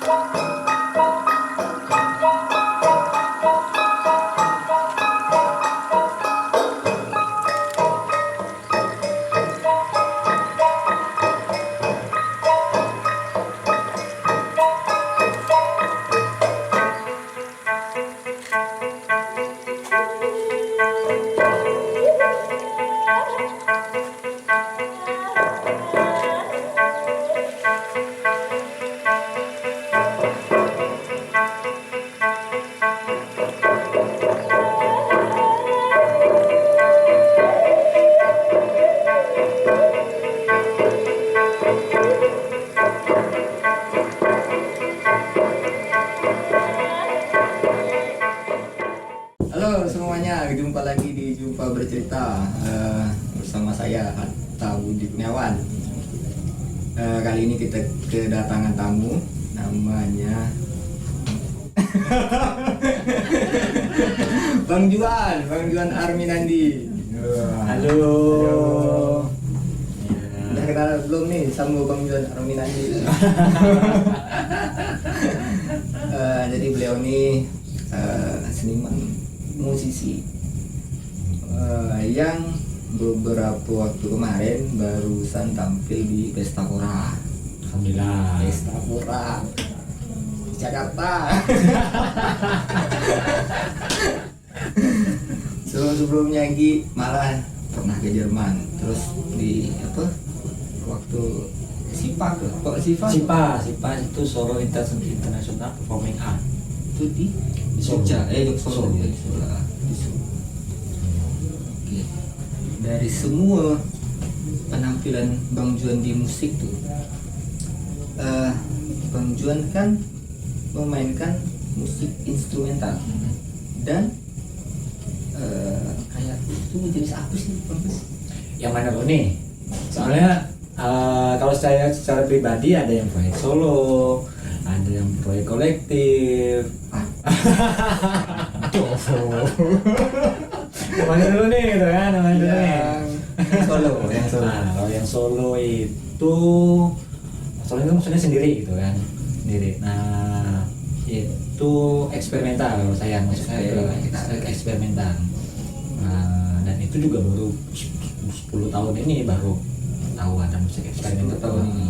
Halo semuanya, jumpa lagi di Jumpa Bercerita bersama saya Hatta Budi Kurniawan. Kali ini kita kedatangan tamu, namanya Bang Juan Arminandi. Halo. Udah kenal belum nih sama Bang Juan Arminandi? Jadi beliau ini seniman musisi yang beberapa waktu kemarin barusan tampil di Pesta Pora. Alhamdulillah. Pesta Pora di Jakarta. Sebelumnya Gi malah pernah ke Jerman, terus di waktu SIPA Sipa itu Solo International Performing Art. itu di Jogja. Solo. Oke. Dari semua penampilan Bang Juan di musik tuh, Bang Juan kan memainkan musik instrumental dan kayak itu jenis apa sih Bang? Yang mana lo nih? Soalnya kalau saya secara pribadi ada yang proyek solo, ada yang proyek kolektif. Namanya dulu nih gitu kan, namanya dulu nih. Yang solo. Nah, kalau yang solo itu maksudnya sendiri gitu kan, sendiri. Nah, itu eksperimental kalau saya maksudnya eksperimental. Nah, dan itu juga baru 10 tahun ini baru tahu ada musik eksperimental. 10 tahun ini.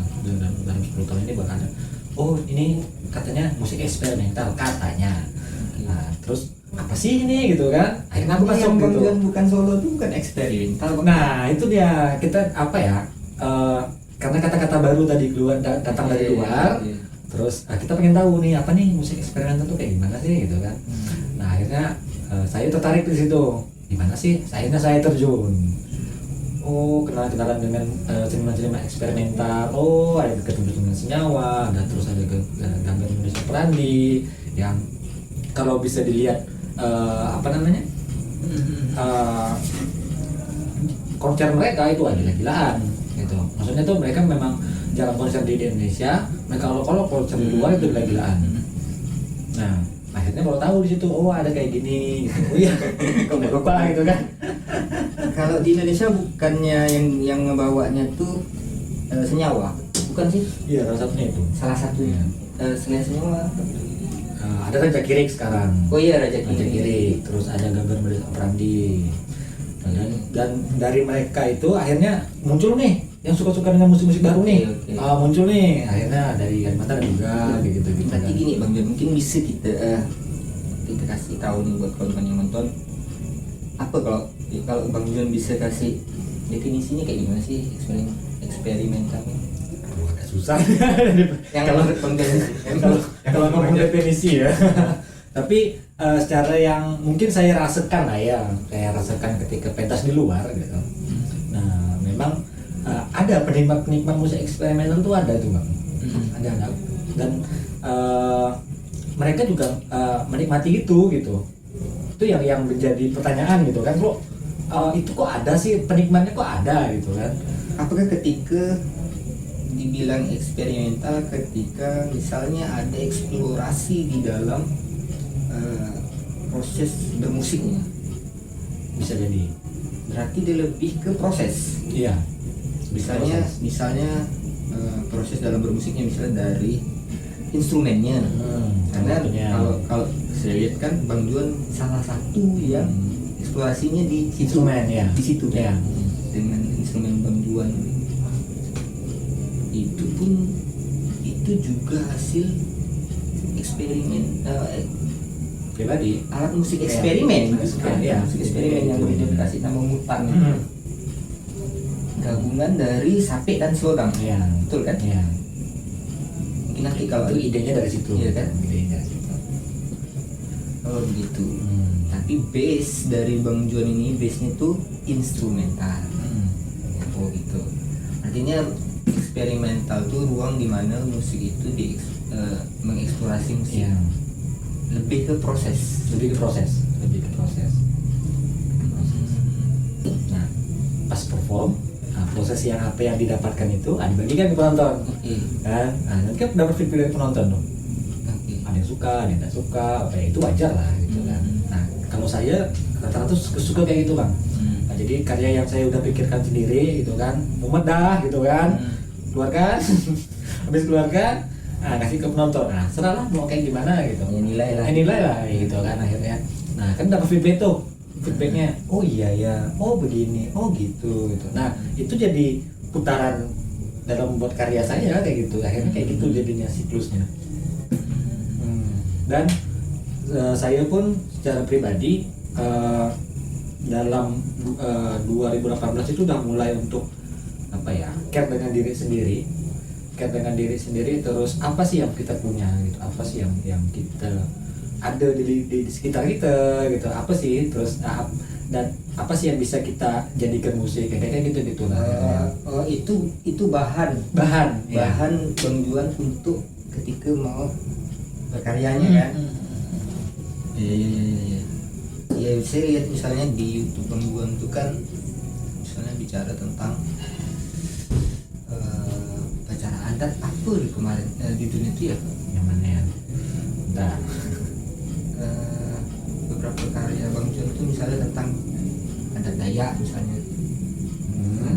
Dalam 10 tahun ini baru ada. Oh, ini katanya musik eksperimental katanya. Nah, terus apa sih ini gitu kan? Akhirnya aku masuk Bang gitu. Juan bukan solo tuh bukan eksperimental. Bang. Nah, itu dia, kita apa ya? Karena kata-kata baru tadi keluar datang dari luar. Iya. Terus kita pengen tahu nih apa nih musik eksperimental tuh kayak gimana sih gitu kan. Nah, akhirnya saya tertarik di situ. Gimana sih? Akhirnya saya terjun. Oh, kenalan dengan seniman-seniman eksperimental. Oh, ada ketemu dengan senyawa, dan terus ada gambar Indonesia Perandi yang kalau bisa dilihat konser mereka itu ada gila-gilaan gitu. Maksudnya tuh mereka memang jarang konser di Indonesia, mereka kalau konser di luar itu gila-gilaan. Nah, akhirnya baru tahu di situ, oh ada kayak gini gitu. Oh iya, kok baru lupa gitu kan. Kalau di Indonesia bukannya yang ngebawanya tuh senyawa, bukan sih? Iya, salah satunya itu. Salah satunya. Selain senyawa. Ada Raja Kirik sekarang. Oh iya, Raja Kirik. Kirik. Terus ada gambar Indonesia Perandi. Dan dari mereka itu akhirnya muncul nih yang suka-suka dengan musik-musik baru nih. Oke. Muncul nih akhirnya dari Kalimantan juga kayak gitu gitu. Berarti gini Bang Juan, mungkin bisa kita kasih tahu nih buat kawan-kawan yang nonton, apa kalau Bang Juan bisa kasih definisinya kayak gimana sih eksperimental? Agak susah. Yang kalau menurut Bang Juan kalau ngomong definisi ya. Tapi secara yang mungkin saya rasakan lah ya, kayak rasakan ketika pentas di luar gitu. Nah, memang ada penikmat musik eksperimental tuh ada tuh Bang. Ada. Dan mereka juga menikmati itu gitu. Itu yang menjadi pertanyaan gitu kan, bro. Itu kok ada sih penikmatnya kok ada gitu kan? Apakah ketika dibilang eksperimental ketika misalnya ada eksplorasi di dalam proses bermusiknya? Bisa jadi. Berarti dia lebih ke proses. Iya. Misalnya proses dalam bermusiknya misalnya dari instrumennya. Karena Tentunya. kalau saya lihat kan Bang Juan salah satu yang eksplorasinya di situ, instrumen ya. di situ Ya. dengan instrumen Bang Juan itu pun itu juga hasil eksperimen Pribadi. alat musik Ya. eksperimen Musik kan? eksperimen, ya. Musik eksperimen yang Itu. udah dikasih nama Mutang gabungan dari sape dan slowdown, Ya. betul kan? Ya. Mungkin nanti kalau Itu idenya dari situ. Iya kan? Idenya dari situ. oh begitu. Tapi base dari Bang Juan ini base-nya tuh instrumental. Oh gitu. Artinya eksperimental tuh ruang di mana musik itu mengeksplorasi musik. Iya. Lebih ke proses. Lebih ke proses. Nah, pas perform, nah, proses yang apa yang didapatkan itu dibagikan ke penonton. Oke. Kan? Nah, nanti kan dapat feedback dari penonton dong. Oke. Ada yang suka, ada yang tidak suka, apa ya, itu wajar lah gitu kan. Nah, kalau saya rata-rata suka kayak gitu, Bang. Nah, jadi karya yang saya udah pikirkan sendiri gitu kan, mumet dah gitu kan, keluarkan, habis keluarkan, nah kasih ke penonton, nah serahlah mau kayak gimana gitu, Ya, nilai lah. nilai lah gitu kan akhirnya. Nah kan dapat feedback tuh, feedbacknya, oh iya ya, oh begini, oh gitu gitu. Nah itu jadi putaran dalam membuat karya saya kayak gitu, akhirnya kayak gitu jadinya siklusnya. Dan saya pun secara pribadi dalam 2018 itu udah mulai untuk apa ya, care dengan diri sendiri, terus apa sih yang kita punya gitu, apa sih yang kita ada di sekitar kita gitu, apa sih, terus dan apa sih yang bisa kita jadikan musik kayak gitu lah. Itu bahan Ya. Bang Juan untuk ketika mau berkaryanya kan. Iya. Ya saya lihat misalnya di YouTube Bang Juan itu kan misalnya bicara tentang acara adat apa di kemarin di dunia itu ya, Yang mana ya? Nah, beberapa karya Bang Juan itu misalnya tentang adat Dayak misalnya.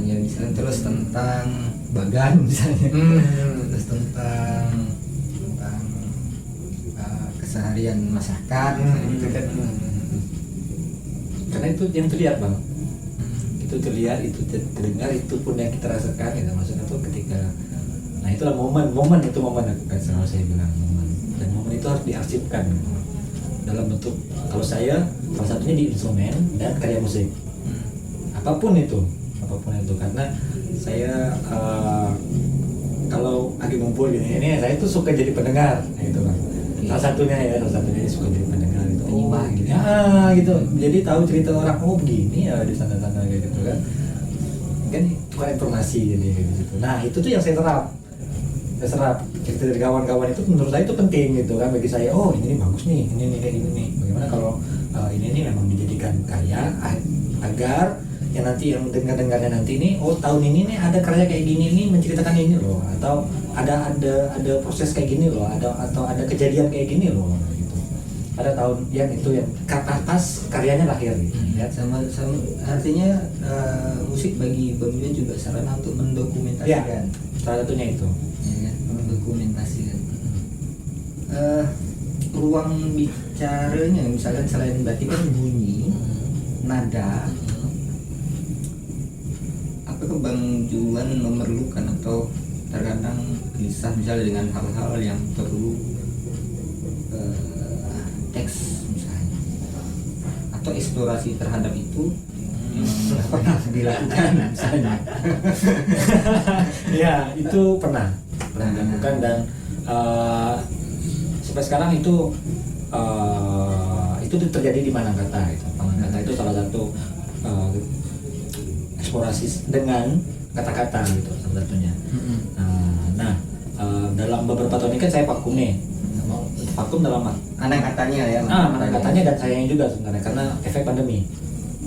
Ya misalnya terus tentang Bagan misalnya. Terus tentang keseharian masyarakat misalnya gitu kan. Karena itu yang terlihat, Bang. Itu terlihat, itu terdengar, itu pun yang kita rasakan gitu. Maksudnya tuh ketika, nah itulah momen itu momen kan selalu saya bilang momen, dan momen itu harus diarsipkan gitu. Dalam bentuk, kalau saya salah satunya di instrumen dan karya musik, apapun itu karena saya kalau lagi ngumpul gini ini saya tuh suka jadi pendengar gitu, Bang. Salah satunya suka jadi pendengar gitu. Penyimak gitu. Gitu. Jadi tahu cerita orang, oh begini ya di sana-sana gitu kan. Kan tukar informasi jadi gitu. Nah, itu tuh yang saya serap. Cerita dari kawan-kawan itu menurut saya itu penting gitu kan bagi saya. Oh, ini nih bagus nih, ini nih kayak gini nih. Bagaimana kalau ini nih memang dijadikan karya agar yang nanti yang dengarnya nanti ini, oh tahun ini nih ada karya kayak gini nih menceritakan ini loh, atau ada proses kayak gini loh, atau ada kejadian kayak gini loh gitu. Pada tahun yang itu yang pas karyanya lahir gitu. Ya. Sama artinya musik bagi Bang Juan juga sarana untuk mendokumentasikan. Salah satunya itu. Ya kan? Mendokumentasikan. Ruang bicaranya misalkan selain berarti kan bunyi, nada, apakah Bang Juan memerlukan atau terkadang gelisah misalnya dengan hal-hal yang perlu teks misalnya atau eksplorasi terhadap itu pernah dilakukan misalnya? Ya, itu pernah dilakukan dan sampai sekarang itu terjadi di Manakata itu. Manakata itu salah satu eksplorasi dengan kata-kata gitu salah satunya. Dalam beberapa tahun ini kan saya vakum nih. Vakum dalam Anak katanya ya. katanya dan sayangnya juga sebenarnya karena efek pandemi.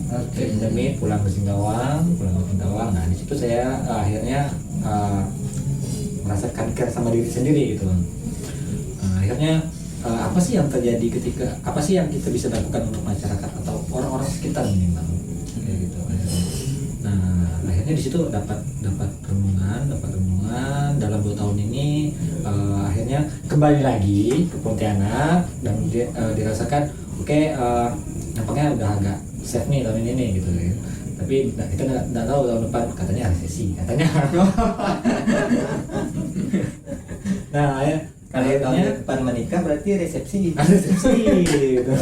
Oke. Pandemi pulang ke Singkawang. Nah di situ saya akhirnya merasakan care sama diri sendiri gitu. Akhirnya apa sih yang terjadi apa sih yang kita bisa lakukan untuk masyarakat atau orang-orang sekitar ini, Bang? Kayak gitu. Nah akhirnya akhirnya di situ dapat renungan dalam 2 tahun ini. Akhirnya kembali lagi ke Pontianak dan dirasakan oke, nampaknya udah agak safe nih tahun ini nih gitu ya. Tapi kita nggak tahu tahun depan, katanya resesi katanya. Nah ya, Kalau tahun akhirnya depan menikah berarti resepsi. resesi gitu.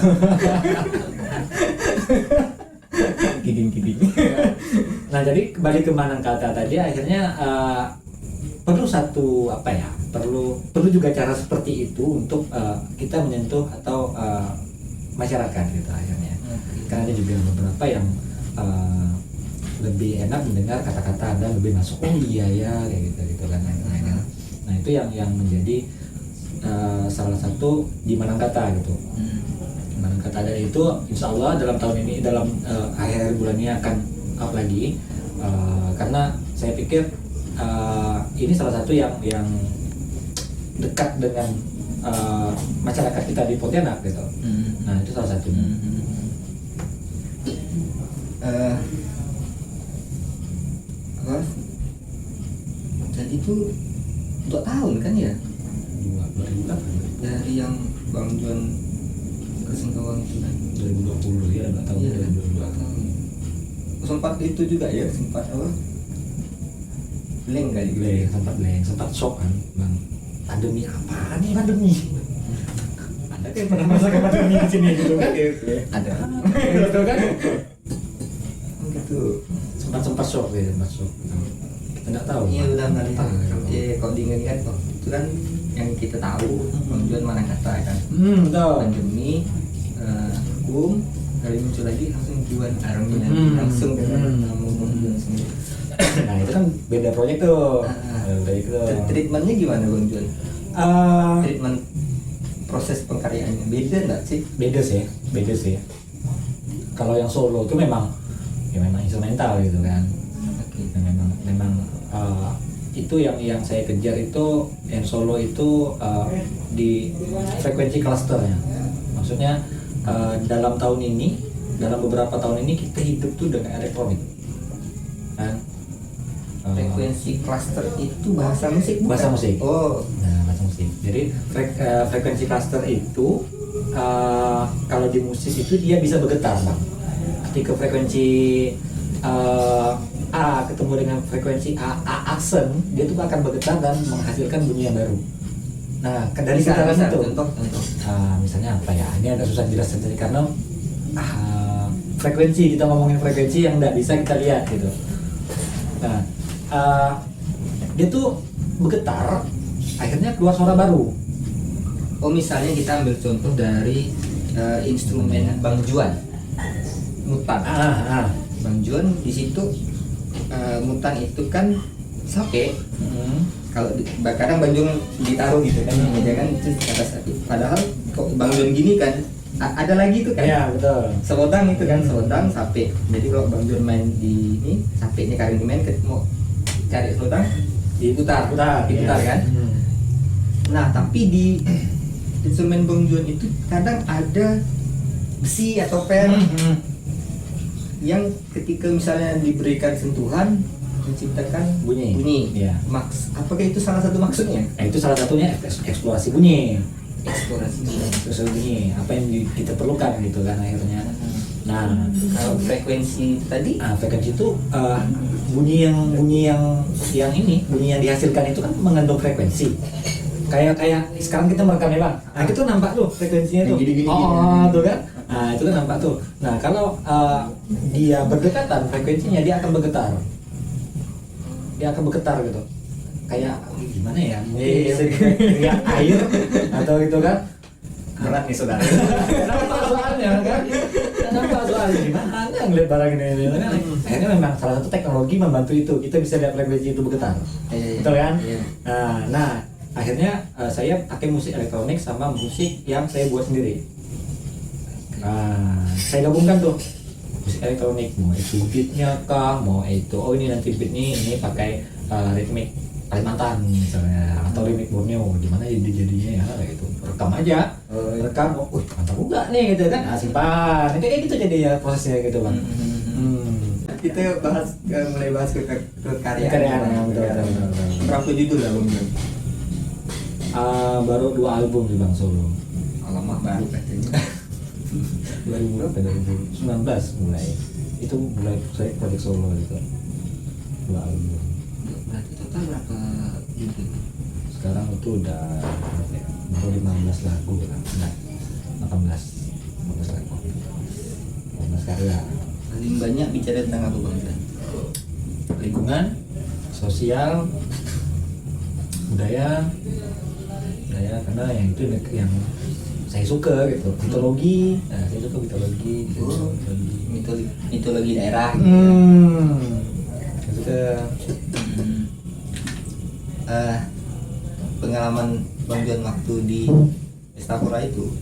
Kiding-kiding. Nah jadi kembali ke Manangkata tadi, akhirnya perlu satu apa ya, perlu juga cara seperti itu untuk kita menyentuh atau masyarakat gitu akhirnya. Karena ada juga beberapa yang lebih enak mendengar kata-kata dan lebih masuk, oh iya ya kayak gitu kan. Nah itu yang menjadi salah satu di Manangkata gitu. Manangkata dari itu insya Allah dalam tahun ini, dalam akhir bulan ini akan up lagi, karena saya pikir ini salah satu yang dekat dengan masyarakat kita di Pontianak gitu. Nah itu salah satunya. Dan itu 2 tahun kan ya 2008 dari yang Bang John ke Singkawang itu kan. 2020 ya, 2 tahun Iya, 2020. sempat itu juga ya, sempat apa, blank kali. Blank, sempat shock kan bang, pandemi apa nih pandemi? Ada kan pernah merasakan pandemi di sini gitu kan? Ada Gitu kan? gitu. Sempat shock ya, sempat shock. Kita nggak tahu. Iya udah nggak tahu. Tahu. Kalau diingat-ingat kok itu kan yang kita tahu Bang John Manangkata kan. Betul. Pandemi, hukum, kali muncul lagi langsung Juan Army langsung ngomong sendiri. Nah itu kan beda proyek tuh. Baik tuh. Treatmentnya gimana Bang John? Eh, Treatment proses pengkaryaannya beda nggak sih? beda sih. Kalau yang solo itu memang instrumental gitu kan. Dan memang itu yang saya kejar itu, yang solo itu di frekuensi clusternya. Maksudnya dalam beberapa tahun ini kita hidup tuh dengan elektronik kan. Frekuensi cluster itu bahasa musik bukan? Bahasa musik. Oh, Nah, bahasa musik. Jadi frekuensi cluster itu kalau di musik itu dia bisa bergetar bang. Ketika frekuensi A ketemu dengan frekuensi A aksen, dia tuh akan bergetar dan menghasilkan bunyi yang baru. Nah, dari getaran itu, contoh. misalnya apa ya? Ini agak susah jelaskan tadi karena frekuensi, kita ngomongin frekuensi yang nggak bisa kita lihat gitu. Nah, dia tuh bergetar, akhirnya keluar suara baru. Oh, misalnya kita ambil contoh dari instrumen Bang Juan, mutan. Bang Juan di situ mutan itu kan sape. Kalau kadang Bang Juan ditaruh gitu kan, meja kan itu kata sape. Padahal kok Bang Juan gini kan, ada lagi tuh kan? Iya betul. Sewodang itu kan, sewodang sape. Jadi kalau Bang John main di ini, sapenya kali ini main, mau cari sewodang, diputar kan? Nah, tapi di instrumen Bang John itu kadang ada besi atau per yang ketika misalnya diberikan sentuhan menciptakan bunyi. Iya. Apakah itu salah satu maksudnya? Nah, itu salah satunya eksplorasi bunyi. Eksplorasi bunyi. Apa yang kita perlukan gitu kan akhirnya. Nah, kalau frekuensi tadi, frekuensi itu bunyi yang dihasilkan itu kan mengandung frekuensi. Kayak sekarang kita merekam ya bang. Nah itu nampak tuh frekuensinya tuh. Gini. Tuh kan. Nah itu kan nampak tuh. Nah kalau dia berdekatan frekuensinya dia akan bergetar. Gitu. Kayak gimana ya? Kayak air atau gitu kan. berat nih saudara. Nampak soalnya kan? Nampak soalnya gimana ngeliat barang ini kan? Akhirnya memang salah satu teknologi membantu itu. Kita bisa lihat frekuensi itu bergetar. Betul kan? Nah, akhirnya saya pakai musik elektronik sama musik yang saya buat sendiri. Saya gabungkan tuh musik elektronik, mau itu beatnya kah, mau itu ini nanti beat ini pakai ritmik Kalimantan misalnya, atau ritmik Borneo, gimana jadinya ya kayak gitu. Rekam aja, mantap juga nih gitu kan, simpan, kayak gitu jadi ya prosesnya gitu bang. kita bahas mulai bahas ke karyaan. Karyaan, betul. Berapa judul lah Bang Jon? Baru 2 album sih Bang solo. Alamak baru katanya. 2000 berapa? 2019 mulai. Itu mulai saya project solo itu. 2 album. Berarti total berapa judul? Sekarang itu udah berapa ya? Baru 15 lagu lah. Enggak, 18 lagu. 18 karya. Paling banyak bicara tentang apa Bang Jon? Lingkungan, sosial, budaya karena yang itu yang saya suka gitu, mitologi. Nah, saya suka mitologi gitu. Oh, mitologi daerah. Saya suka. Pengalaman Bang Jon waktu di Pestapora itu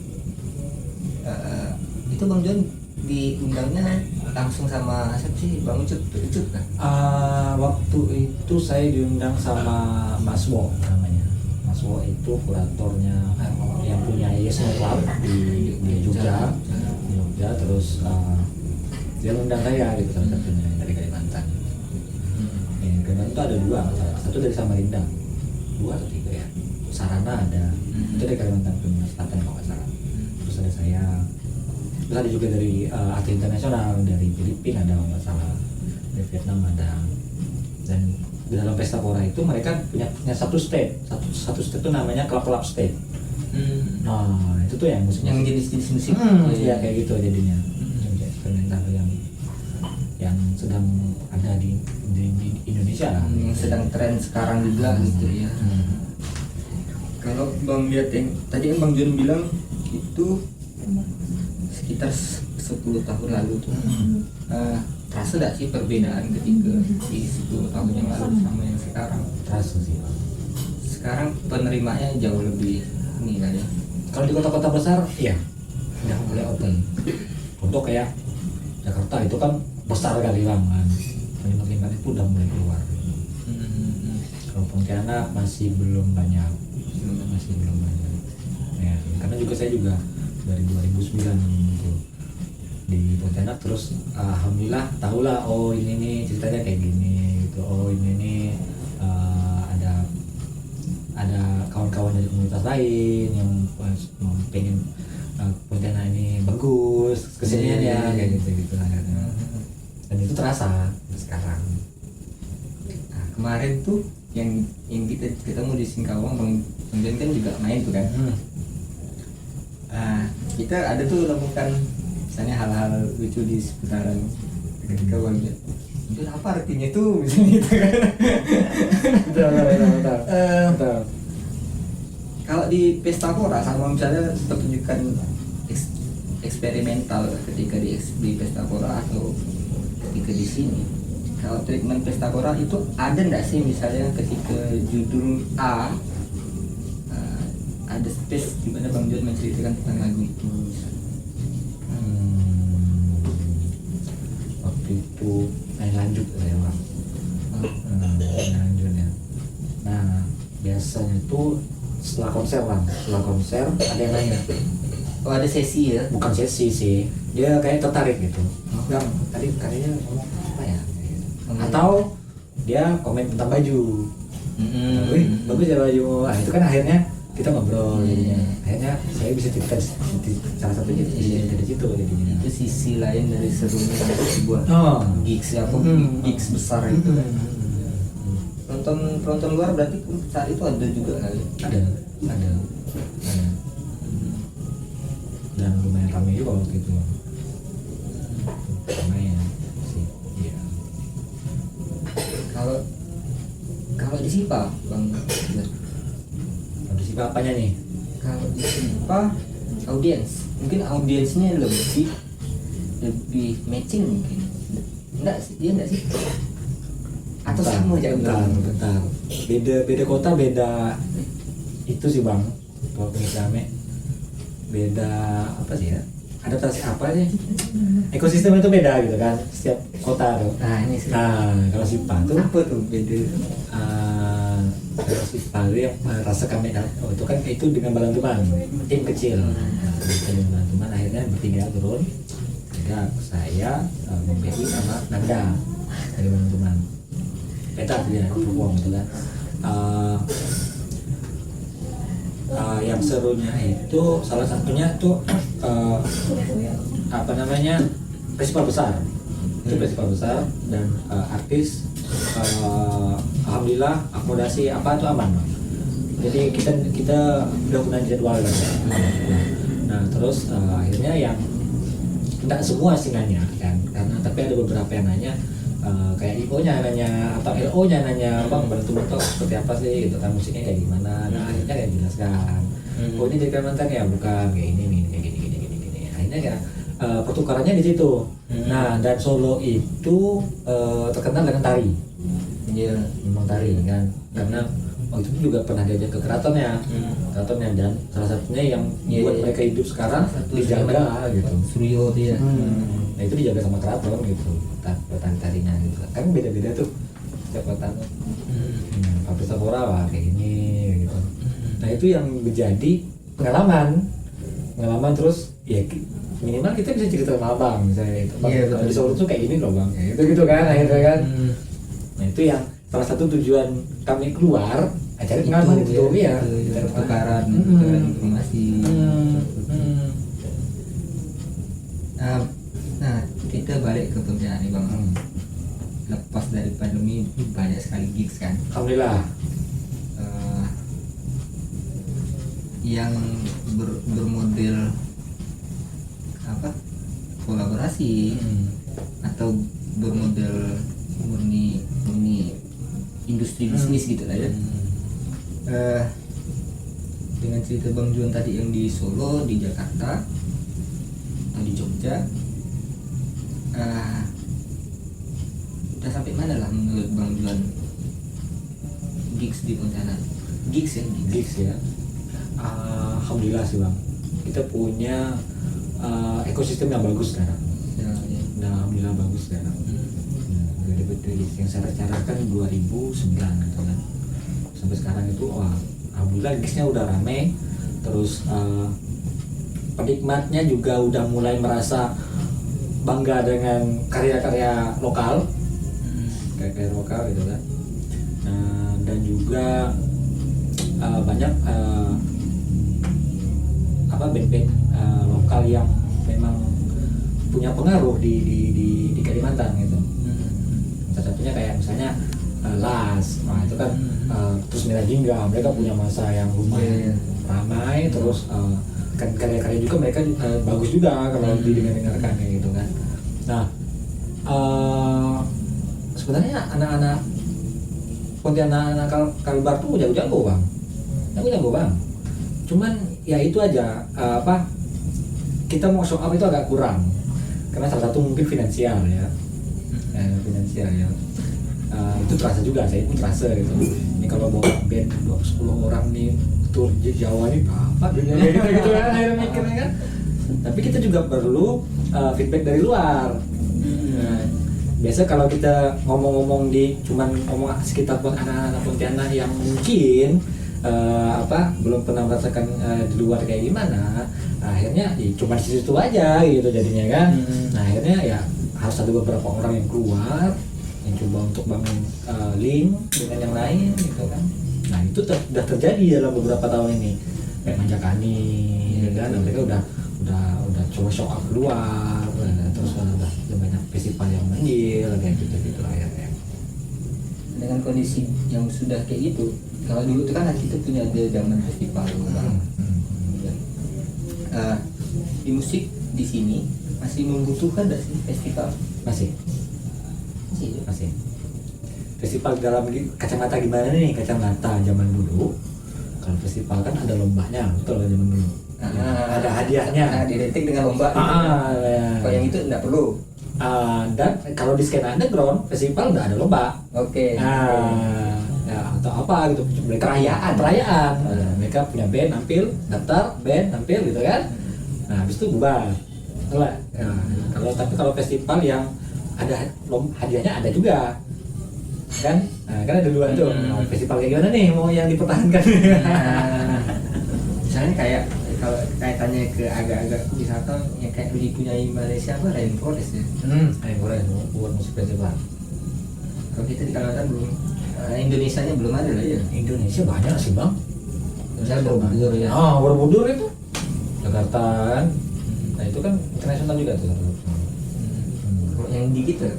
Bang Jon diundangnya langsung sama siapa sih, Bang Ucup kan? Waktu itu saya diundang sama Mas Wo namanya. Mas Wo itu kuratornya yang punya Yes No Club di Jogja. Terus dia undang saya gitu, salah satunya dari Kalimantan. Kalimantan itu ada 2, satu dari Samarinda, 2 atau 3 ya. Sarana ada, itu dari Kalimantan Selatan kalau nggak salah. Terus ada saya, terus ada juga dari atlet internasional, dari Filipina ada kalau nggak salah, dari Vietnam ada. Dan di dalam Pestapora itu mereka punya satu stage, satu stage itu namanya club stage. Nah itu tuh yang musiknya Yang jenis-jenis musik. ya kayak gitu jadinya. Kayak eksperimental yang sedang ada di Indonesia lah. Yang sedang tren sekarang juga gitu ya. Kalau Bang lihat yang tadi yang Bang Jon bilang itu sekitar 10 tahun lalu tuh, terasa nggak sih perbedaan ketika di 10 tahun yang lalu sama yang sekarang? Terasa sih. Sekarang penerimaannya jauh lebih ini kan ya. Kalau di kota-kota besar, iya, udah mulai open. Contoh kayak Jakarta itu kan besar kali Bang kan, penerimaan itu udah mulai keluar. Kalau Pontianak masih belum banyak. Ya, karena juga saya juga dari 2009 gitu di Pontianak, terus alhamdulillah tahulah, oh ini nih ceritanya kayak gini gitu, oh ini nih ada kawan-kawan dari komunitas lain yang pengen Pontianak ini bagus kesenian ya kayak gitu akhirnya, dan itu terasa sekarang. Nah, kemarin tuh yang kita ketemu di Singkawang, Bang Jon kan juga main tuh kan. Kita ada tuh lakukan misalnya hal-hal lucu di seputaran ketika Bang Jon. Itu apa artinya tuh misalnya gitu kan. Betul. Kalau di Pestapora sama misalnya pertunjukan eksperimental ketika di Pestapora atau ketika di sini, kalau treatment Pestapora itu ada nggak sih misalnya ketika judul A ada space di mana Bang Jon menceritakan tentang lagu itu misalnya. Waktu itu main lanjut saya Bang. Main lanjut ya. Nah biasanya tuh setelah konser ada yang nanya. Oh ada sesi ya? Bukan sesi sih, dia kayak tertarik gitu. Bang tadi karyanya ngomong apa ya? Atau dia komen tentang baju. Wih, bagus ya baju. Nah itu kan akhirnya kita ngobrol jadinya. Akhirnya saya bisa cerita salah satunya dari situ jadinya. Itu sisi lain dari serunya sebuah gigs ya, gigs besar itu kan. Penonton luar berarti saat itu ada juga kali. Ada. Dan lumayan ramai juga waktu itu. Lumayan sih. Iya. Kalau di SIPA Bang. Ada sih apanya nih? Kalau di SIPA mungkin audiensnya lebih matching mungkin. Enggak sih, dia enggak sih? Atau sama aja bentar. Beda kota, beda itu sih Bang. Kalau rame beda apa sih ya? Adaptasi apa sih? Ekosistem itu beda gitu kan, setiap kota tuh. Nah ini sih. Nah kalau SIPA tuh Apa tuh beda? kalau SIPA itu yang rasa kami itu kan itu dengan Balantuman, tim kecil. Dengan Balantuman akhirnya bertiga turun. ada saya, Bang Becky sama Nanda dari teman-teman. Kita dia perform gitu kan. Yang serunya itu salah satunya tuh apa namanya, festival besar. Itu festival besar dan artis alhamdulillah akomodasi apa itu aman, Bang. Jadi kita udah punya jadwal kan. Nah terus akhirnya yang tidak semua sih nanya kan, karena tapi ada beberapa yang nanya, kayak IO-nya nanya atau LO-nya nanya, Bang bentuk seperti apa sih gitu kan, musiknya kayak gimana. Nah akhirnya kayak jelaskan, oh ini dari Kalimantan ya, bukan kayak ini nih, kayak gini. Akhirnya kayak pertukarannya di situ. Nah dan Solo itu terkenal dengan tari. Iya, memang tari kan, karena waktu itu juga pernah diajak ke keratonnya, dan salah satunya yang buat mereka hidup sekarang dijaga gitu. Suryo dia. Nah itu dijaga sama keraton gitu, tarinya gitu. Kan beda-beda tuh setiap keraton. Pabrik Sapora lah kayak gini gitu. Nah itu yang menjadi pengalaman terus ya minimal kita bisa cerita sama abang misalnya itu, Bang, kalau di Solo tuh kayak gini loh Bang, kayak gitu kan akhirnya kan. Nah itu yang salah satu tujuan kami keluar acara pengalaman itu ya, pertukaran informasi. Nah kita balik ke pembicaraan nih Bang. Lepas dari pandemi banyak sekali gigs kan. Alhamdulillah. Yang bermodel apa, kolaborasi atau bermodel murni industri bisnis gitu lah ya. Dengan cerita Bang Juan tadi yang di Solo, di Jakarta atau di Jogja, udah sampai mana lah menurut Bang Juan gigs di Pontianak? Gigs ya. Alhamdulillah sih Bang, kita punya ekosistem yang bagus sekarang. Nah, alhamdulillah bagus sekarang. Dari yang saya rencanakan 2009 gitu kan, sampai sekarang itu alhamdulillah gigsnya udah rame. Terus penikmatnya juga udah mulai merasa bangga dengan karya-karya lokal, karya lokal gitu kan. Dan juga banyak band-band lokal yang memang punya pengaruh di Kalimantan gitu. Salah satunya kayak misalnya Las, nah itu kan terus Mirajingga, mereka punya masa yang lumayan ramai. Terus kan karya-karya juga mereka bagus juga kalau didengarkan kayak gitu kan. Nah sebenarnya anak-anak Pontianak, anak Kalbar tuh jago-jago Bang, cuman ya itu aja kita mau show up itu agak kurang karena salah satu mungkin finansial ya. Itu terasa juga, saya pun terasa gitu. Ini kalau bawa band 10 orang nih tur Jawa nih apa gitu kan, akhirnya mikirnya kan. Tapi kita juga perlu feedback dari luar. Biasa kalau kita ngomong-ngomong cuman ngomong sekitar anak-anak Pontianak yang mungkin belum pernah merasakan di luar kayak gimana, akhirnya ya cuma di situ aja gitu jadinya kan. Nah akhirnya ya harus ada beberapa orang yang keluar yang coba untuk bangun link dengan yang lain gitu kan. Nah itu sudah terjadi dalam beberapa tahun ini, kayak Manjakani gitu kan, dan mereka udah coba show up keluar, terus udah banyak festival yang manggil kayak gitu akhirnya. Dengan kondisi yang sudah kayak gitu, kalau dulu itu kan kita punya ada zaman festival Bang. Di musik di sini masih membutuhkan nggak sih festival? Masih. Festival dalam kacamata gimana nih? Kacamata zaman dulu, kalau festival kan ada lombanya, betul kan zaman dulu. Ada hadiahnya. Didetik dengan lomba. Ya. Kalau yang itu nggak perlu. Dan kalau di skena underground festival nggak ada lomba. Oke. Ya, atau apa gitu, mereka perayaan. Mereka punya band nampil, daftar band nampil gitu kan. Nah habis itu bubar. Kalau festival yang ada hadiahnya ada juga kan. Kan ada dua tuh. Festival kayak gimana nih mau yang dipertahankan? Misalnya kayak kalau kaitannya ke agak-agak misalkan yang kayak dipunyai Malaysia apa Rainforest ya. Ayo keren buat musik festival. Kalau kita di Kalimantan belum, Indonesianya belum ada lah ya. Indonesia banyak sih bang. Misalnya Borobudur ya. Borobudur itu Jakarta kan. Nah itu kan internasional juga tuh. Kalau yang di kita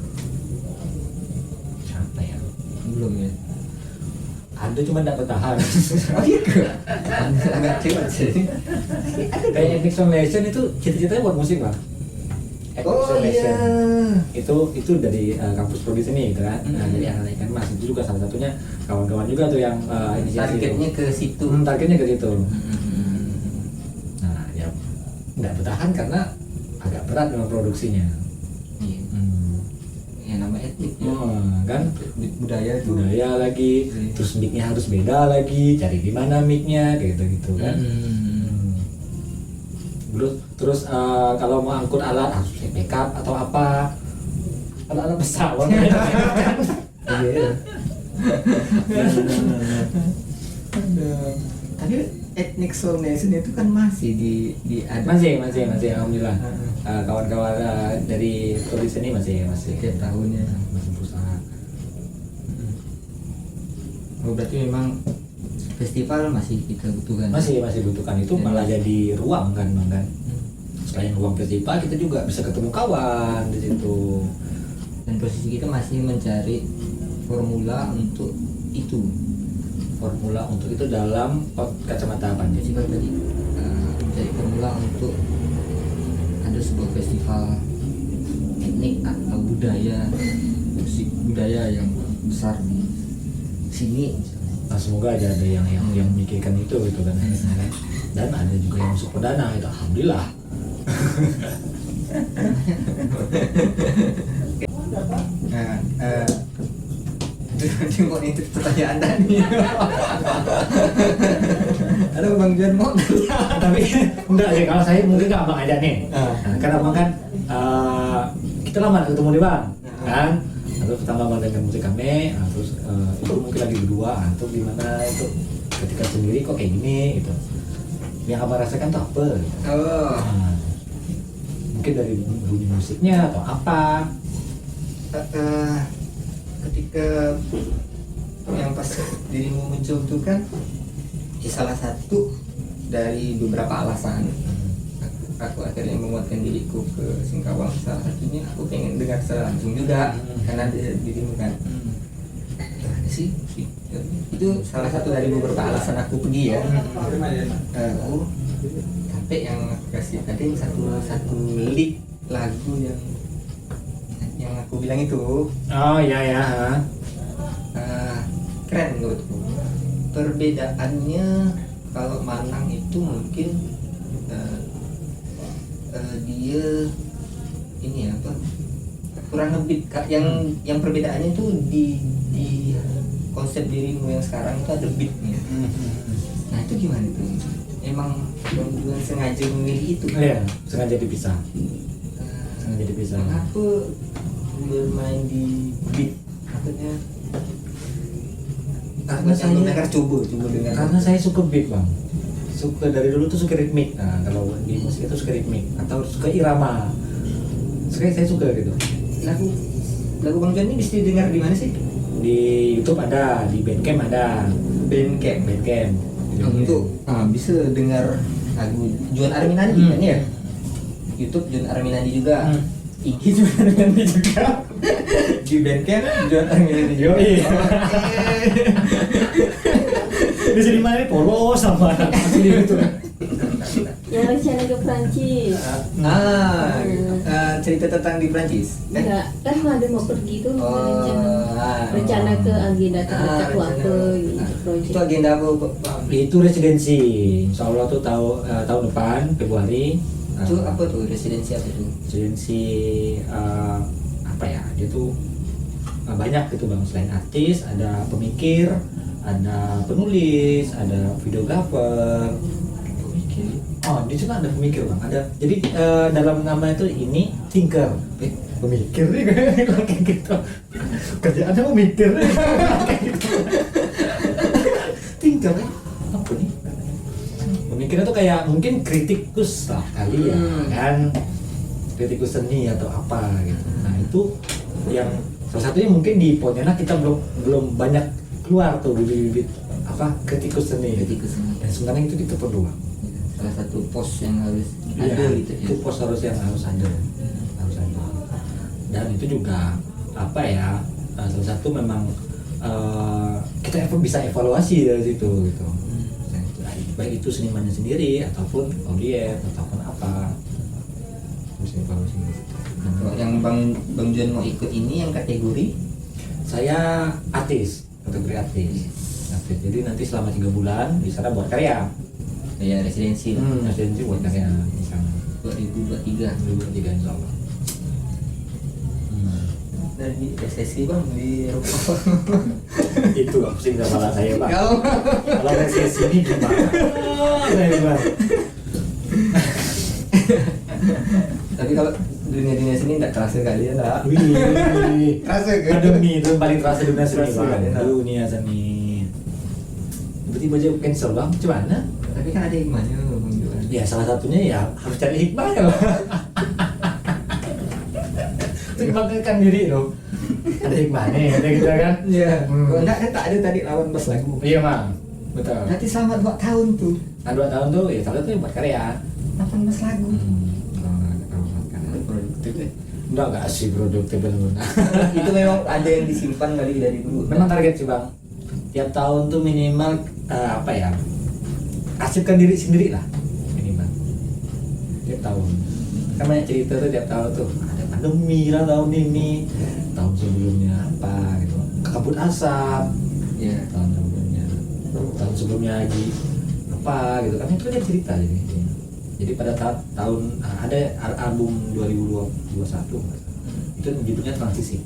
Siapa ya? belum ya. Ada cuma tidak bertahan. Oh iya ke? Agak cepat sih. Kayak Ethnic Foundation itu cita-citanya buat musik bang. Ethnic Oh Foundation. iya. Itu dari kampus prodi sini gitu kan. Nah, dari anak ikan mas itu juga salah satunya kawan-kawan juga tuh yang inisiasi Targetnya itu. ke situ. Targetnya ke situ. Nah ya nggak bertahan karena agak berat dengan produksinya. Iya. Yang nama etnik ya. Kan Budaya tuh. budaya lagi, Iya. terus mic-nya harus beda lagi, cari di mana mic-nya kayak gitu kan. Terus kalau mau angkut alat harus backup atau apa, alat pesawat. Iya. Tapi Ethnic Soul Nation itu kan masih di ada. masih alhamdulillah. Kawan-kawan dari produksi ini masih Setiap tahunnya. masih berusaha. Oh, berarti memang festival masih kita butuhkan. Masih butuhkan itu malah jadi ruang kan bang kan. Selain ruang festival kita juga bisa ketemu kawan di situ. Dan posisi kita masih mencari formula untuk itu. Formula untuk itu dalam kacamata apa nih? Festival tadi mencari formula untuk ada sebuah festival etnik atau budaya, musik budaya yang besar di sini. Nah, semoga aja ada yang memikirkan itu gitu kan. Dan ada juga yang masuk perdana itu alhamdulillah. Nah, tengok itu pertanyaan tadi. Halo Bang John mau Tapi enggak sih kalau saya mungkin nggak abang aja nih. Nah, karena abang kan kita lama nggak ketemu nih bang, kan? Terus pertama bang dengan musik kami, terus itu mungkin lagi berdua, atau gimana itu ketika sendiri kok kayak gini gitu. Yang abang rasakan tuh apa? Gitu. Oh, Nah, mungkin dari bunyi musiknya atau apa? ketika yang pas dirimu muncul tuh kan ya salah satu dari beberapa alasan aku akhirnya menguatkan diriku ke Singkawang. Salah satunya aku pengen dengar secara langsung juga karena dirimu kan gimana sih itu salah satu dari beberapa alasan aku pergi ya. Sampai yang aku kasih tadi satu lirik lagu yang aku bilang itu Oh ya. keren menurutku. Perbedaannya kalau Manang itu mungkin dia ini apa kurang lebih yang perbedaannya itu di konsep dirimu yang sekarang itu ada beatnya. Nah itu gimana tuh? Emang Bang Juan sengaja memilih itu? Iya, sengaja dipisah. Sengaja dipisah. Aku bermain di beat maksudnya Karena saya dengar coba dengar. Karena saya suka beat bang, suka dari dulu tuh suka ritmik. Nah kalau di musik itu suka ritmik atau suka irama. Saya suka gitu. Lagu Bang John ini bisa didengar di mana sih? Di YouTube ada, di Bandcamp ada. Bandcamp. Untuk bisa dengar lagu John Arminandi kan ya? YouTube John Arminandi juga. IG John Arminandi juga. Di Bandcamp John Arminandi juga. Bisa di mana? Polos sama asli gitu. Yang rencana ke Prancis. Cerita tentang di Prancis. Enggak, kan ada mau pergi tuh rencana ke agenda terdekat tuh apa gitu proyek. Itu agenda apa Pak? Itu residensi. Insya Allah tuh tahun depan Februari. Itu apa tuh residensi apa tuh? Residensi apa ya? Dia tuh banyak gitu bang. Selain artis, ada pemikir, ada penulis, ada videografer. Oh, di sana ada pemikir bang. Ada. Jadi dalam nama itu ini thinker. Pemikir nih kayak gitu. Kerjaannya memikir. Thinker apa nih? mikirnya tuh kayak mungkin kritikus lah kali ya kan, kritikus seni atau apa gitu. Nah itu yang salah satunya mungkin di Pontianak kita belum banyak keluar tuh bibit-bibit apa kritikus seni. Kritikus seni. Dan sebenarnya itu kita perlu Bang. Salah satu pos yang harus Iya, ada gitu ya. itu pos harus ada, harus ada. Dan itu juga apa ya, salah satu memang kita bisa evaluasi dari situ gitu. Baik itu senimannya sendiri ataupun audiens ataupun apa, bisa evaluasi. Kalau yang Bang John mau ikut ini yang kategori Saya kategori artis. Jadi nanti selama 3 bulan di sana buat karya. kayak residensi lah. Residensi buat karya di sana. 2023 2023 insya Allah. dari resesi Bang di Eropa. Itu gak pusing kepala saya Pak. Kau Kalau resesi ini gimana? Saya bilang. tapi kalau dunia sini tidak kerasa kali ya nak. Wih, Kerasa kan? pandemi itu paling terasa dunia seni Terasa, Bang. ya. Dunia seni. Tiba-tiba aja cancel Bang, gimana? Tapi kan ada hikmahnya Bang John. Ya salah satunya ya harus cari hikmahnya loh. Hikmahkan diri loh. Ada hikmahnya, ada gitu kan? Iya. Hmm. Kalau enggak kan tak ada tadi lawan bos lagu. Iya Bang, betul. Nanti selama 2 tahun tuh Nah 2 tahun tuh ya salah satunya buat karya. 18 lagu. Kalau buat karya. Produktif ya. Enggak sih produktif benar. Itu memang ada yang disimpan kali dari dulu. Memang target sih Bang. Tiap tahun tuh minimal apa ya? Arsipkan diri sendiri lah minimal. Tiap tahun. Kan banyak cerita tuh tiap tahun tuh ada pandemi lah tahun ini, tahun sebelumnya apa gitu, kabut asap, Iya. tahun sebelumnya lagi apa gitu kan, itu kan cerita jadi pada tahun ada album 2021 itu judulnya Transisi.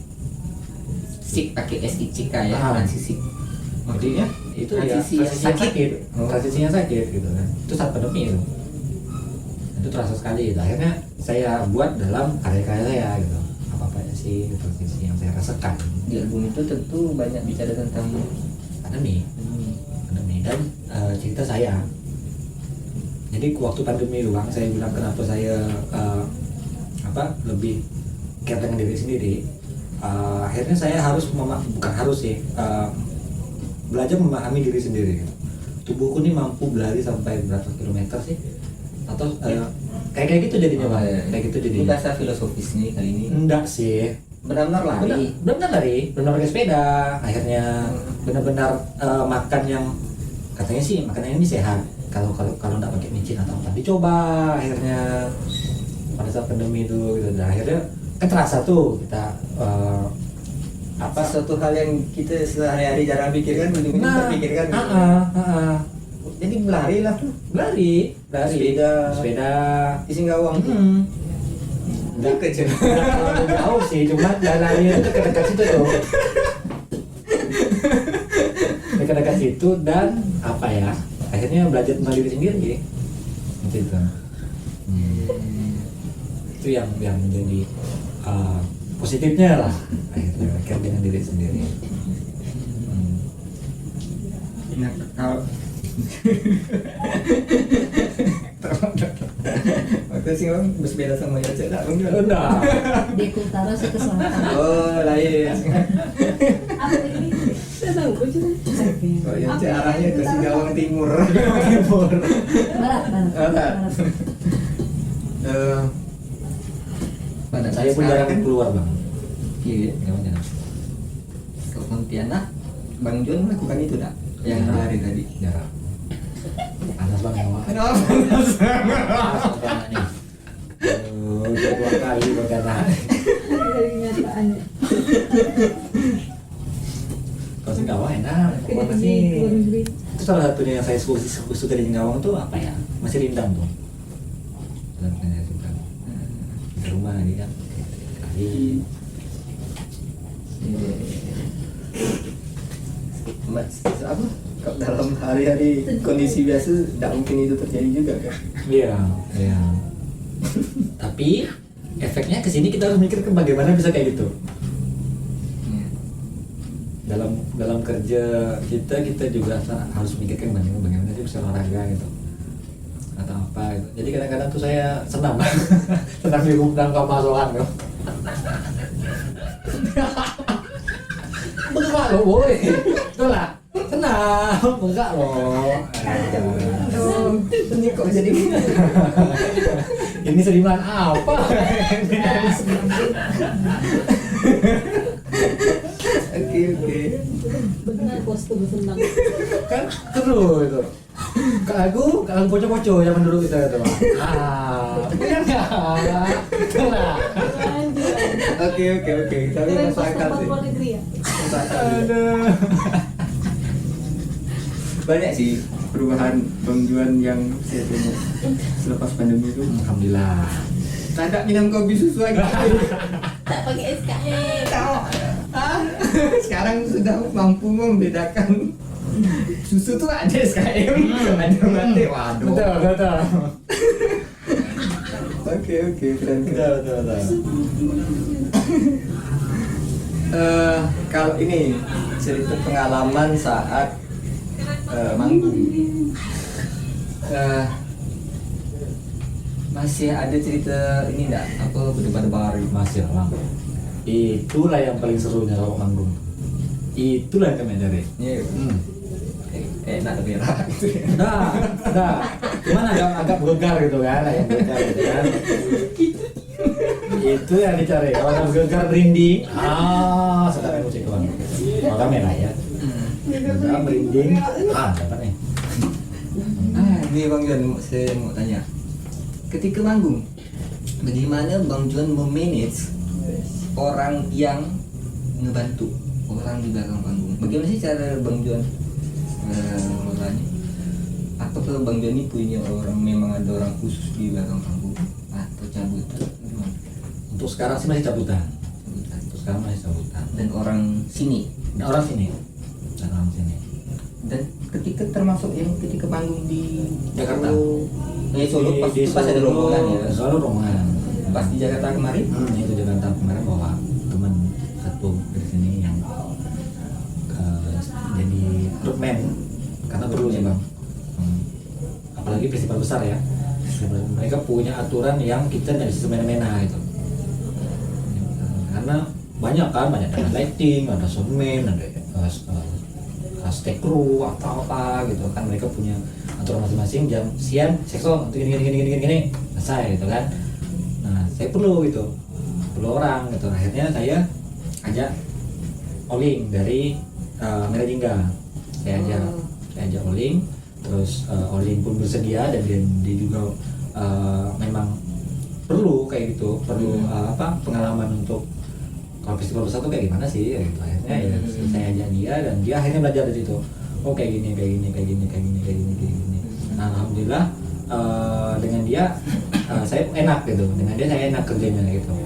Sik pakai SICK ya, Ah. transisi. Maksudnya itu ya Transisi yang sakit. transisinya sakit gitu kan, itu saat pandemi itu terasa sekali gitu. Akhirnya saya buat dalam karya-karya saya gitu, apa aja sih transisi yang saya rasakan. Di album itu tentu banyak bicara tentang Pandemi dan cerita saya. Jadi waktu pandemi itu Bang, saya bilang kenapa saya lebih care dengan diri sendiri. Akhirnya saya harus bukan harus sih, belajar memahami diri sendiri. Tubuhku ini mampu berlari sampai berapa kilometer sih? Atau kayak gitu jadinya Bang. Kayak gitu Ini jadinya. bahasa filosofis nih kali ini. Enggak sih. Benar-benar lari. Benar-benar lari, benar pakai sepeda. Akhirnya benar-benar makan yang katanya sih makanan ini sehat. Kalau nggak pakai micin atau apa, dicoba akhirnya pada saat pandemi itu gitu. Dan akhirnya kan terasa tuh kita Apa suatu hal yang kita sehari-hari jarang pikirkan, ujung-ujung terpikirkan. Gitu. Jadi berlari lah tuh. lari, sepeda. Di Singgawang tuh. Enggak kecil. Enggak terlalu jauh sih, cuma larinya itu dekat-dekat situ tuh. Dekat-dekat situ dan apa ya? Akhirnya belajar tentang diri sendiri. Gitu. Itu yang menjadi positifnya lah. Akhirnya belajar dengan diri sendiri. Nah, kalau waktu sih Bang bersepeda sama Yace tak Bang John? Udah. Dia ke utara, saya ke selatan. Oh lain. Apa ini? Saya tahu, gue juga. Kalau Yace arahnya ke Singgawang Timur. Barat. Barat. Pada Saya pun sekarang jarang keluar Bang. Iya. Jangan. Ke Pontianak, Bang John melakukan itu tak? Yang lari tadi. Jarang. Panas Bang ya Bang. Kenapa? Udah 2 kali Pontianak. Dari kenyataannya. Kalau Singkawang enak, mana sih? Itu salah satunya yang saya suka di Singkawang tuh apa ya? Masih rindang tuh. Dan saya suka di rumah lagi kan. Kali Apa? Kalau dalam hari-hari kondisi biasa tidak mungkin itu terjadi juga kan? iya. Tapi efeknya ke sini kita harus mikir ke bagaimana bisa kayak gitu. Dalam kerja kita juga harus mikirkan bagaimana sih bisa olahraga gitu. Jadi kadang-kadang tuh saya senang senang diundang ke masukan tuh. Enggak loh boy, itu lah senang, enggak loh. Ini kok jadi gitu? Ini seniman apa? Oke. Benar bos tuh senang. Kan seru itu. Kalau aku poco-poco zaman dulu itu tuh. Benar nggak? Itu lah. Oke. Tapi Keren masuk pas akal tempat sih. luar negeri ya. Masuk akal sih. Aduh. Banyak sih perubahan Bang Juan yang saya tengok selepas pandemi itu. Alhamdulillah. Tak ada minum kopi susu lagi. Tak pakai SKM. Sekarang sudah mampu membedakan susu tuh ada SKM, ada mati. Waduh. Betul. Oke, keren. Betul. Kalau ini cerita pengalaman saat manggung, masih ada cerita ini enggak? Apa berdebar-debar Masih lama. Itulah yang paling serunya kalau manggung. Itulah yang kami cari. Iya. Enak merah gitu ya. Udah. Cuman agak bergegar gitu kan, yang bergegar gitu kan. Itu yang dicari. Kalau yang bergegar merinding, sedap musik tuan. Kalau merah ya. Udah merinding, dapat nih. Ini Bang Juan, saya mau tanya. Ketika manggung, bagaimana Bang Juan memanage orang yang ngebantu orang di belakang panggung? Bagaimana sih cara Bang Juan mengelolanya? Apakah Bang Juan ini punya orang, memang ada orang khusus di belakang panggung atau cabutan? Gimana? Untuk sekarang sih masih cabutan. Dan orang sini. Nah, orang sini. Dan ketika termasuk yang ketika panggung di Jakarta. Solo pas itu pas ada rombongan ya. Solo rombongan. Pas di Jakarta kemarin. Itu Jakarta kemarin bawa teman satu dari sini yang jadi roadman karena perlu ya bang. Apalagi festival besar ya. Mereka punya aturan yang kita tidak bisa semena-mena gitu. Karena banyak lighting, ada soundman, ada stage crew atau apa gitu kan, mereka punya aturan masing-masing. Jam siang sekson untuk gini selesai gitu kan. Nah saya perlu orang gitu. Akhirnya saya ajak Oling dari Merah Jingga. Saya ajak Oling, terus Oling pun bersedia dan dia juga memang perlu kayak gitu, pengalaman untuk kalau festival besar tuh kayak gimana sih ya gitu. Akhirnya ya saya ajak dia dan dia akhirnya belajar dari situ. Oh kayak gini. Nah, alhamdulillah dengan dia saya enak gitu. Dengan dia saya enak kerjanya gitu.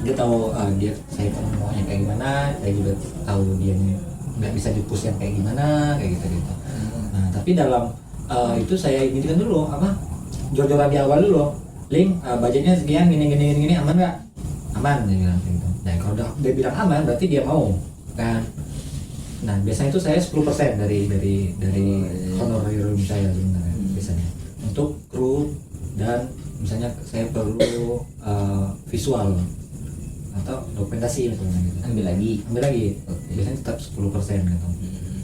Dia tahu saya maunya kayak gimana, saya juga tahu dia nggak bisa dipush yang kayak gimana kayak gitu. Nah tapi dalam itu saya inginkan dulu jor-joran di awal dulu. Link budgetnya sekian gini aman nggak? Aman dia bilang gitu. Nah kalau dia bilang aman berarti dia mau kan. Nah biasanya itu saya 10% dari honorarium saya sebenarnya biasanya untuk kru, dan misalnya saya perlu visual atau dokumentasi misalnya gitu. Ambil lagi. Biasanya tetap 10% gitu.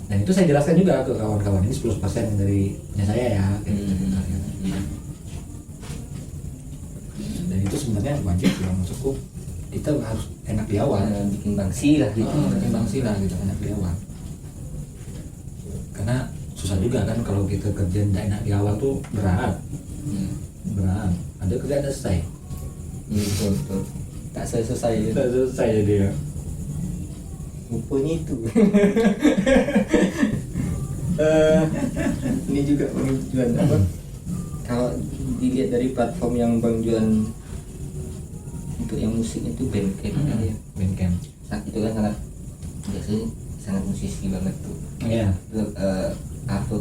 Dan itu saya jelaskan juga ke kawan-kawan, ini 10% dari saya ya gitu. Dan itu sebenarnya wajib dalam masukku, kita harus enak di awal, bikin bangsi lah gitu. Enak di awal. Karena susah juga kan kalau kita kerja tidak enak di awal tuh berat. Ada kerjaan ada selesai. Betul. Tak selesai. Tak selesai dia. Rupanya itu. Ini juga Bang Juan apa? Kalau dilihat dari platform yang Bang Juan untuk yang musik itu Bandcamp ya. Bandcamp. Saat itu kan biasanya sangat musisi banget tuh. Iya. Apa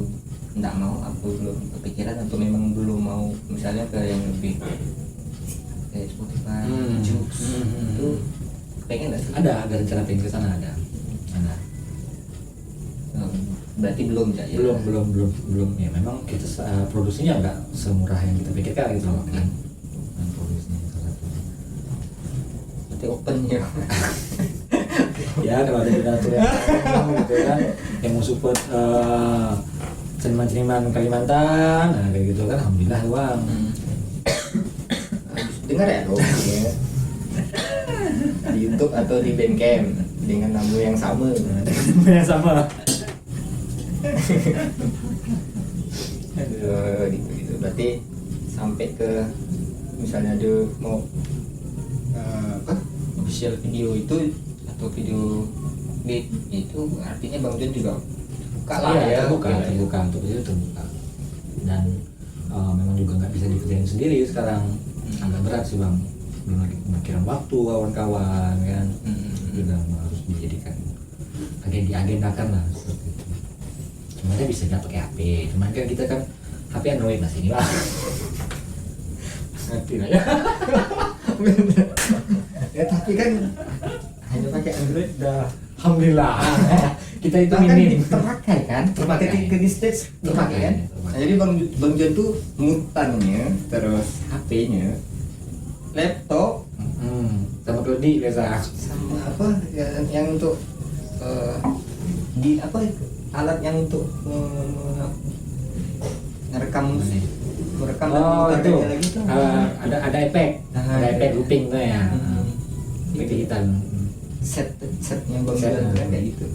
enggak mau, apa belum kepikiran atau memang belum mau misalnya ke yang lebih kayak Spotify, Joox itu pengen nggak sih? Ada rencana pengen ke sana ada. berarti belum ya? belum ya, memang kita produksinya nggak semurah yang kita pikirkan gitu loh kan. Dan produksinya salah satu. Berarti open ya. Ya kalau ada donatur yang mau gitu kan, yang mau support seniman-seniman Kalimantan, nah kayak gitu kan, alhamdulillah uang. Dengar ya dong ya. Di YouTube atau di Bandcamp dengan nama yang sama. Yang sama. Aduh, gitu. Berarti sampai ke misalnya ada mau official video itu atau video beat itu artinya Bang Jun juga buka lah ya, terbuka untuk itu terbuka. Dan memang juga nggak bisa dikerjain sendiri sekarang, agak berat sih Bang, belum lagi pemikiran waktu kawan-kawan kan, juga harus dijadikan diagendakan lah seperti itu. Sebenarnya bisa nggak pakai HP, cuman kan kita kan HP Android masih ini Bang. Ngerti lah ya. Ya tapi kan hanya pakai Android udah Alhamdulillah. Kita itu bahkan minim. terpakai kan, Terpakai. ketika di stage terpakai kan. Terpakai. Nah, jadi Bang Jun tuh mutannya, terus HP-nya, laptop, Sama Klodi biasa. sama apa yang untuk di apa itu? Alat yang untuk merekam musik, merekam dan Oh itu memutarkannya lagi tuh. ada efek, Nah, ada ada efek efek. looping tuh ya. Efek Itu. digital. Setnya Bang Set, Jun kan kayak gitu.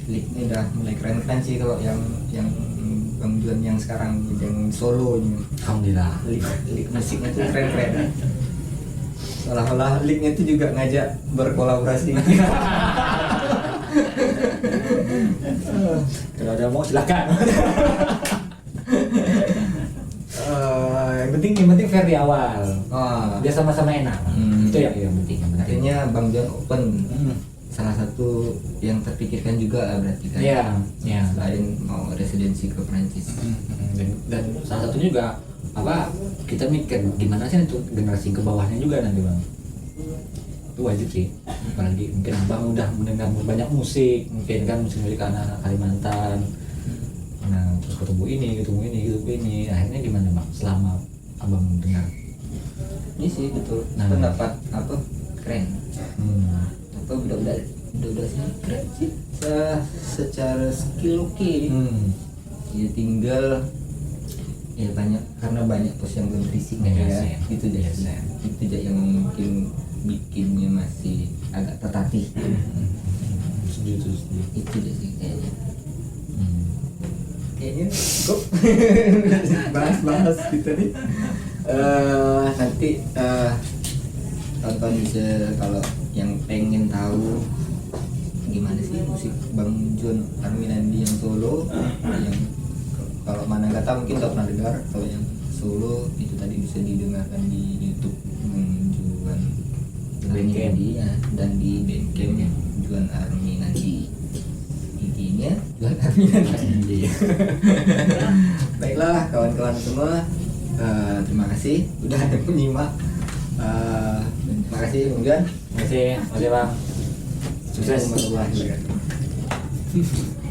Licknya udah mulai keren-keren sih kalau yang Bang Jun yang sekarang yang solonya. Alhamdulillah. Lick musiknya tuh keren-keren. Seolah-olah licknya tuh juga ngajak berkolaborasi. Kalau ada mau silakan. Yang penting fair di awal. Oh, Dia sama-sama enak. Hmm. Itu yang penting. artinya Bang Jun open. Hmm. Salah satu yang terpikirkan juga berarti kan. Iya, iya. Selain mau residensi ke Prancis. Dan salah satunya juga apa, kita mikir gimana sih untuk generasi ke bawahnya juga nanti Bang. Itu wajib sih, apalagi mungkin abang udah mendengar banyak musik, mungkin kan musik anak-anak Kalimantan, nah terus ketemu ini, akhirnya gimana Bang selama abang dengar? Ini sih betul. Nah. Pendapat apa keren. Apa udah sih keren sih. Secara skill oke. Ya tinggal ya banyak, karena banyak pos yang belum berisik Iya, ya. iya. Itu aja. Iya. Itu aja yang mungkin bikinnya masih agak tertatih. Setuju. Itu aja sih kayaknya. Kayaknya cukup bahas gitu nih. Nanti tonton bisa, kalau yang pengen tahu gimana sih musik Bang Jun Arminandi yang solo, yang kalau mana nggak tahu mungkin udah pernah dengar. Kalau yang solo itu tadi bisa didengarkan di YouTube Juan Arminandi ya, dan di Bandcamp Juan Arminandi. Intinya Juan Arminandi. Baiklah kawan-kawan semua, terima kasih udah ada menyimak. Terima kasih Bang Juan. Terima kasih Bang. Sukses. Warahmatullahi wabarakatuh.